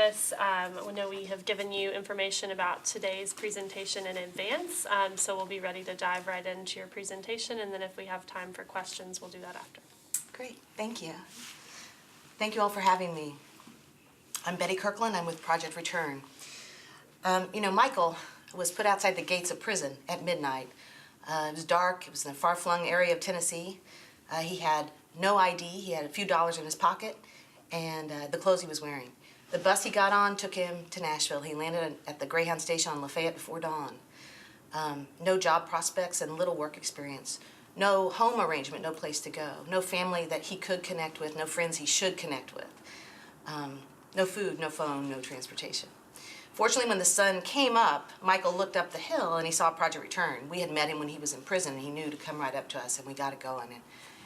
office. We know we have given you information about today's presentation in advance, so we'll be ready to dive right into your presentation, and then if we have time for questions, we'll do that after. Great, thank you. Thank you all for having me. I'm Betty Kirkland, I'm with Project Return. Michael was put outside the gates of prison at midnight. It was dark, it was in a far-flung area of Tennessee. He had no ID, he had a few dollars in his pocket, and the clothes he was wearing. The bus he got on took him to Nashville. He landed at the Greyhound station on Lafayette before dawn. No job prospects and little work experience. No home arrangement, no place to go. No family that he could connect with, no friends he should connect with. No food, no phone, no transportation. Fortunately, when the sun came up, Michael looked up the hill and he saw Project Return. We had met him when he was in prison, and he knew to come right up to us, and we got it going,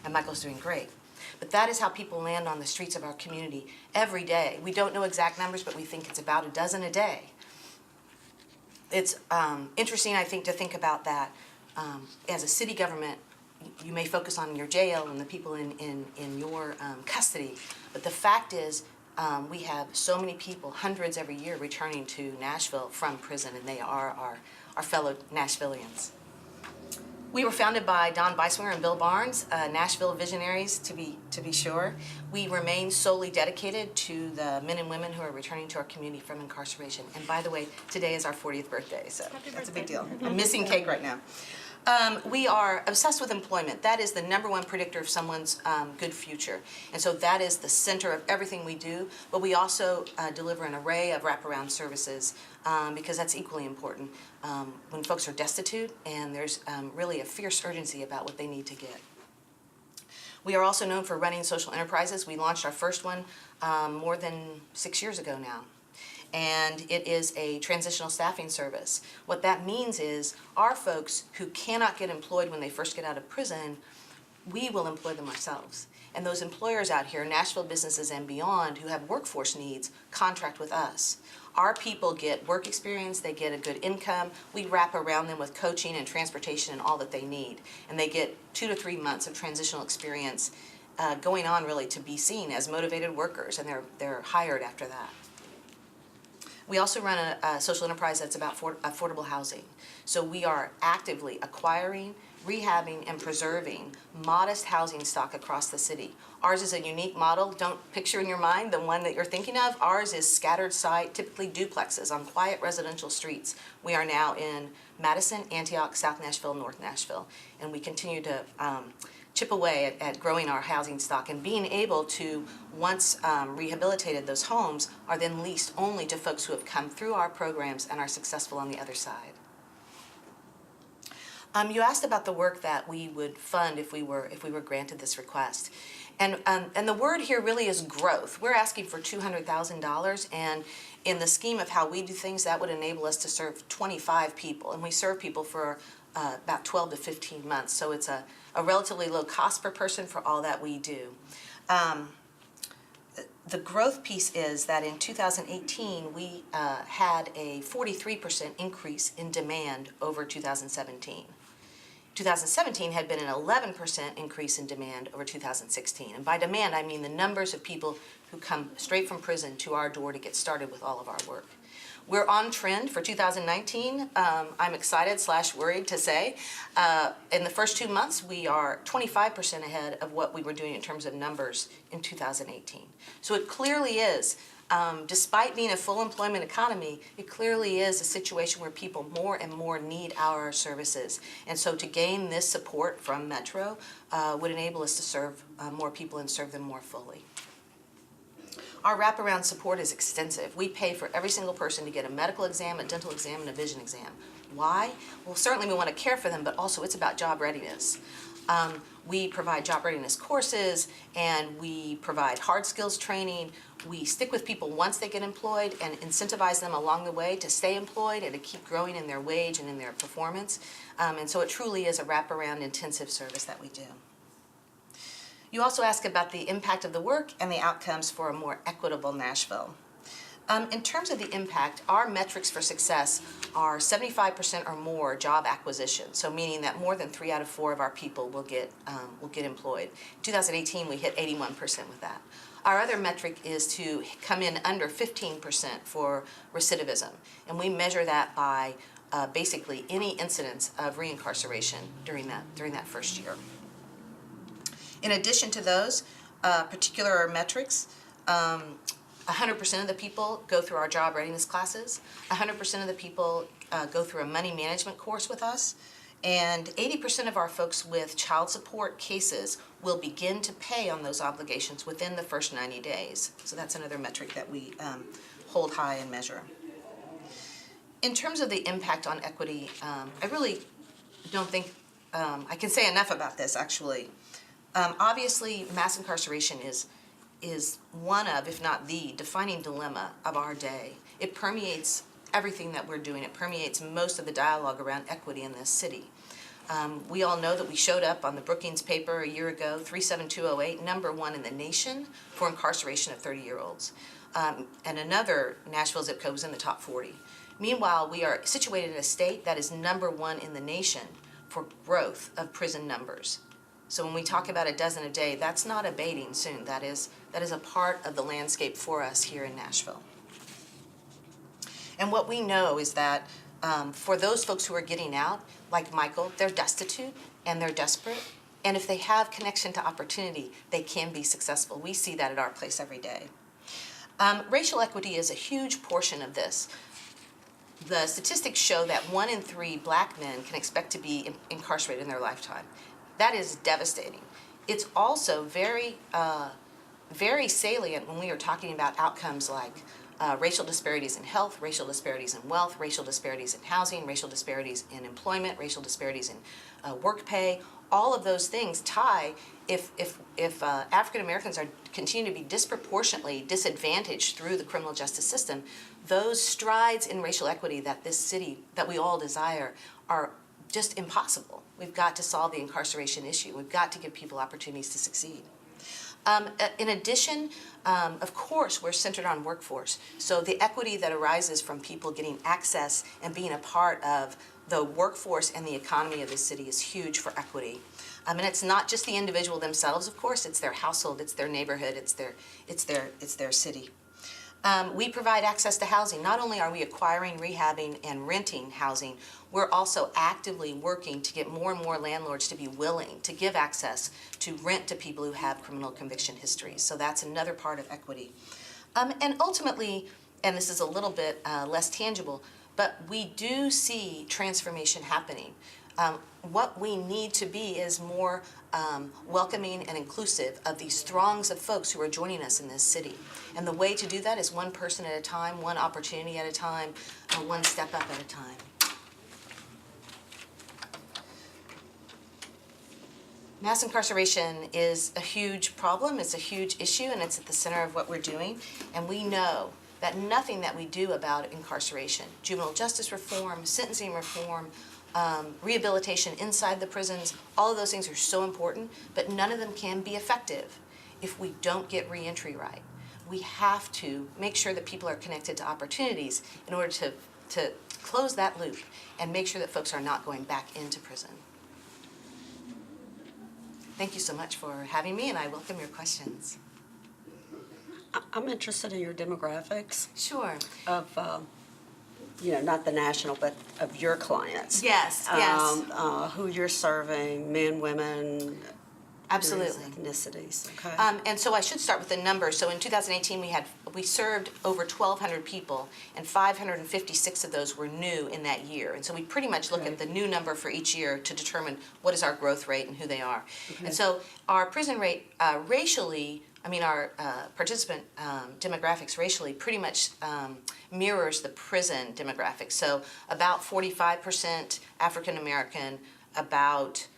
and Michael's doing great. But that is how people land on the streets of our community every day. We don't know exact numbers, but we think it's about a dozen a day. It's interesting, I think, to think about that. As a city government, you may focus on your jail and the people in your custody, but the fact is, we have so many people, hundreds every year, returning to Nashville from prison, and they are our fellow Nashvillians. We were founded by Don Beiswinger and Bill Barnes, Nashville visionaries, to be sure. We remain solely dedicated to the men and women who are returning to our community from incarceration. And by the way, today is our 40th birthday, so that's a big deal. I'm missing cake right now. We are obsessed with employment. That is the #1 predictor of someone's good future. And so that is the center of everything we do. But we also deliver an array of wraparound services because that's equally important when folks are destitute and there's really a fierce urgency about what they need to get. We are also known for running social enterprises. We launched our first one more than 6 years ago now. And it is a transitional staffing service. What that means is our folks who cannot get employed when they first get out of prison, we will employ them ourselves. And those employers out here, Nashville businesses and beyond, who have workforce needs, contract with us. Our people get work experience, they get a good income, we wrap around them with coaching and transportation and all that they need. And they get 2 to 3 months of transitional experience going on really to be seen as motivated workers, and they're hired after that. We also run a social enterprise that's about affordable housing. So we are actively acquiring, rehabbing, and preserving modest housing stock across the city. Ours is a unique model. Don't picture in your mind the one that you're thinking of. Ours is scattered site, typically duplexes on quiet residential streets. We are now in Madison, Antioch, South Nashville, North Nashville, and we continue to chip away at growing our housing stock and being able to, once rehabilitated, those homes are then leased only to folks who have come through our programs and are successful on the other side. You asked about the work that we would fund if we were granted this request. And the word here really is growth. We're asking for $200,000, and in the scheme of how we do things, that would enable us to serve 25 people, and we serve people for about 12 to 15 months, so it's a relatively low cost per person for all that we do. The growth piece is that in 2018, we had a 43% increase in demand over 2017. 2017 had been an 11% increase in demand over 2016. And by demand, I mean the numbers of people who come straight from prison to our door to get started with all of our work. We're on trend for 2019. I'm excited / worried to say. In the first 2 months, we are 25% ahead of what we were doing in terms of numbers in 2018. So it clearly is, despite being a full employment economy, it clearly is a situation where people more and more need our services. And so to gain this support from Metro would enable us to serve more people and serve them more fully. Our wraparound support is extensive. We pay for every single person to get a medical exam, a dental exam, and a vision exam. Why? Well, certainly we want to care for them, but also it's about job readiness. We provide job readiness courses, and we provide hard skills training. We stick with people once they get employed and incentivize them along the way to stay employed and to keep growing in their wage and in their performance. And so it truly is a wraparound intensive service that we do. You also ask about the impact of the work and the outcomes for a more equitable Nashville. In terms of the impact, our metrics for success are 75% or more job acquisition, so meaning that more than 3 out of 4 of our people will get employed. In 2018, we hit 81% with that. Our other metric is to come in under 15% for recidivism, and we measure that by basically any incidence of reincarceration during that first year. In addition to those particular metrics, 100% of the people go through our job readiness classes. 100% of the people go through a money management course with us. And 80% of our folks with child support cases will begin to pay on those obligations within the first 90 days. So that's another metric that we hold high and measure. In terms of the impact on equity, I really don't think I can say enough about this, actually. Obviously, mass incarceration is one of, if not the, defining dilemma of our day. It permeates everything that we're doing. It permeates most of the dialogue around equity in this city. We all know that we showed up on the Brookings paper a year ago, 37208, #1 in the nation for incarceration of 30-year-olds. And another Nashville zip code was in the top 40. Meanwhile, we are situated in a state that is #1 in the nation for growth of prison numbers. So when we talk about a dozen a day, that's not abating soon. That is a part of the landscape for us here in Nashville. And what we know is that for those folks who are getting out, like Michael, they're destitute and they're desperate. And if they have connection to opportunity, they can be successful. We see that at our place every day. Racial equity is a huge portion of this. The statistics show that 1 in 3 black men can expect to be incarcerated in their lifetime. That is devastating. It's also very, very salient when we are talking about outcomes like racial disparities in health, racial disparities in wealth, racial disparities in housing, racial disparities in employment, racial disparities in work pay. All of those things tie, if African Americans continue to be disproportionately disadvantaged through the criminal justice system, those strides in racial equity that this city, that we all desire, are just impossible. We've got to solve the incarceration issue. We've got to give people opportunities to succeed. In addition, of course, we're centered on workforce. So the equity that arises from people getting access and being a part of the workforce and the economy of the city is huge for equity. And it's not just the individual themselves, of course. It's their household, it's their neighborhood, it's their city. We provide access to housing. Not only are we acquiring, rehabbing, and renting housing, we're also actively working to get more and more landlords to be willing to give access to rent to people who have criminal conviction histories. So that's another part of equity. And ultimately, and this is a little bit less tangible, but we do see transformation happening. What we need to be is more welcoming and inclusive of these throngs of folks who are joining us in this city. And the way to do that is one person at a time, one opportunity at a time, one step up at a time. Mass incarceration is a huge problem, it's a huge issue, and it's at the center of what we're doing. And we know that nothing that we do about incarceration, juvenile justice reform, sentencing reform, rehabilitation inside the prisons, all of those things are so important, but none of them can be effective if we don't get reentry right. We have to make sure that people are connected to opportunities in order to close that loop and make sure that folks are not going back into prison. Thank you so much for having me, and I welcome your questions. I'm interested in your demographics Sure. of, not the national, but of your clients. Yes. Who you're serving, men, women, Absolutely. ethnicities. Okay. And so I should start with the numbers. So in 2018, we served over 1,200 people, and 556 of those were new in that year. And so we pretty much look at the new number for each year to determine what is our growth rate and who they are. Okay. And so our prison rate racially, our participant demographics racially pretty much mirrors the prison demographics. So about 45% African American, about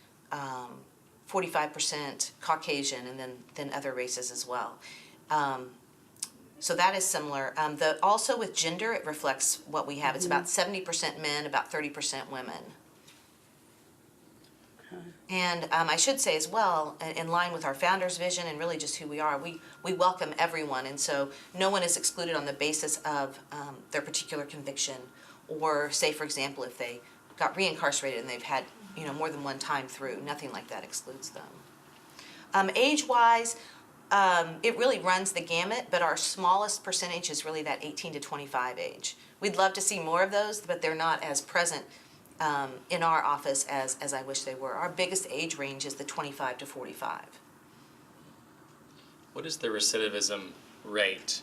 45% Caucasian, and then other races as well. So that is similar. Also with gender, it reflects what we have. It's about 70% men, about 30% women. And I should say as well, in line with our founder's vision and really just who we are, we welcome everyone. And so no one is excluded on the basis of their particular conviction, or say, for example, if they got reincarcerated and they've had more than one time through. Nothing like that excludes them. Age-wise, it really runs the gamut, but our smallest percentage is really that 18 to 25 age. We'd love to see more of those, but they're not as present in our office as I wish they were. Our biggest age range is the 25 to 45. What is the recidivism rate,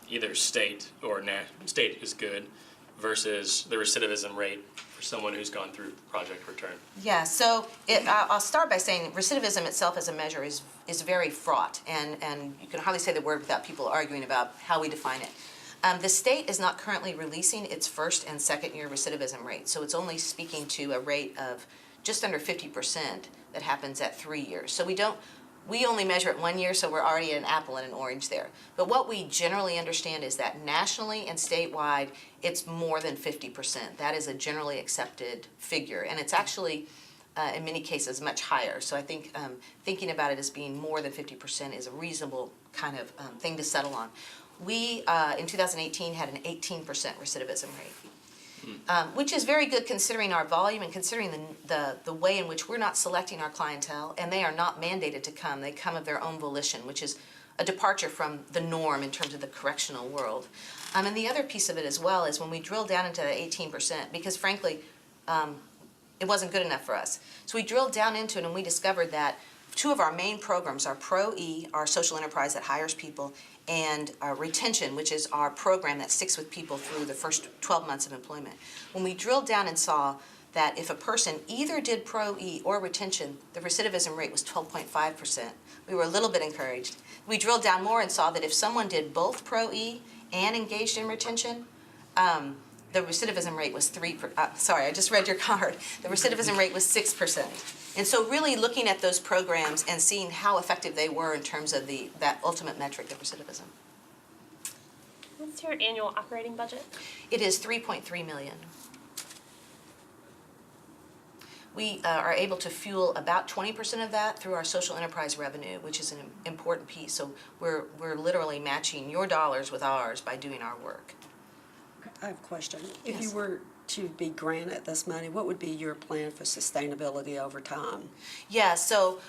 either state or state is good, versus the recidivism rate for someone who's gone through Project Return? Yeah, so I'll start by saying recidivism itself as a measure is very fraught, and you can hardly say the word without people arguing about how we define it. The state is not currently releasing its first and second year recidivism rate, so it's only speaking to a rate of just under 50% that happens at 3 years. So we only measure it 1 year, so we're already at an apple and an orange there. But what we generally understand is that nationally and statewide, it's more than 50%. That is a generally accepted figure, and it's actually, in many cases, much higher. So I think thinking about it as being more than 50% is a reasonable kind of thing to settle on. We, in 2018, had an 18% recidivism rate, which is very good considering our volume and considering the way in which we're not selecting our clientele, and they are not mandated to come. They come of their own volition, which is a departure from the norm in terms of the correctional world. And the other piece of it as well is when we drill down into that 18%, because frankly, it wasn't good enough for us. So we drilled down into it and we discovered that two of our main programs are Pro-E, our social enterprise that hires people, and Retention, which is our program that sticks with people through the first 12 months of employment. When we drilled down and saw that if a person either did Pro-E or Retention, the recidivism rate was 12.5%. We were a little bit encouraged. We drilled down more and saw that if someone did both Pro-E and engaged in Retention, the recidivism rate was sorry, I just read your card. The recidivism rate was 6%. And so really looking at those programs and seeing how effective they were in terms of that ultimate metric of recidivism. What's your annual operating budget? It is $3.3 million. We are able to fuel about 20% of that through our social enterprise revenue, which is an important piece. So we're literally matching your dollars with ours by doing our work. I have a question. If Yes. you were to be granted this money, what would be your plan for sustainability over time? Yeah, so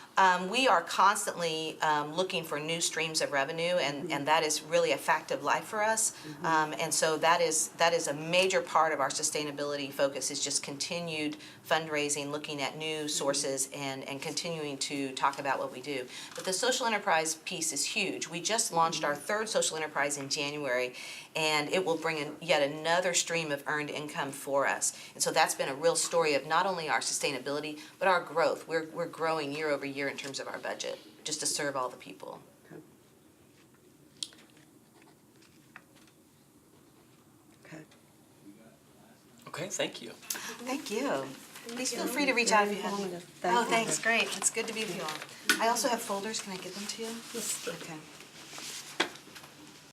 we are constantly looking for new streams of revenue, and that is really a fact of life for us. And so that is a major part of our sustainability focus, is just continued fundraising, looking at new sources, and continuing to talk about what we do. But the social enterprise piece is huge. We just launched our third social enterprise in January, and it will bring in yet another stream of earned income for us. And so that's been a real story of not only our sustainability, but our growth. We're growing year over year in terms of our budget, just to serve all the people. Okay. Okay, thank you. Thank you. Please feel free to reach out if you have. Informative. Thank Oh, you. thanks, great. It's good to be with you all. I also have folders. Can I give them to you? Yes. Okay.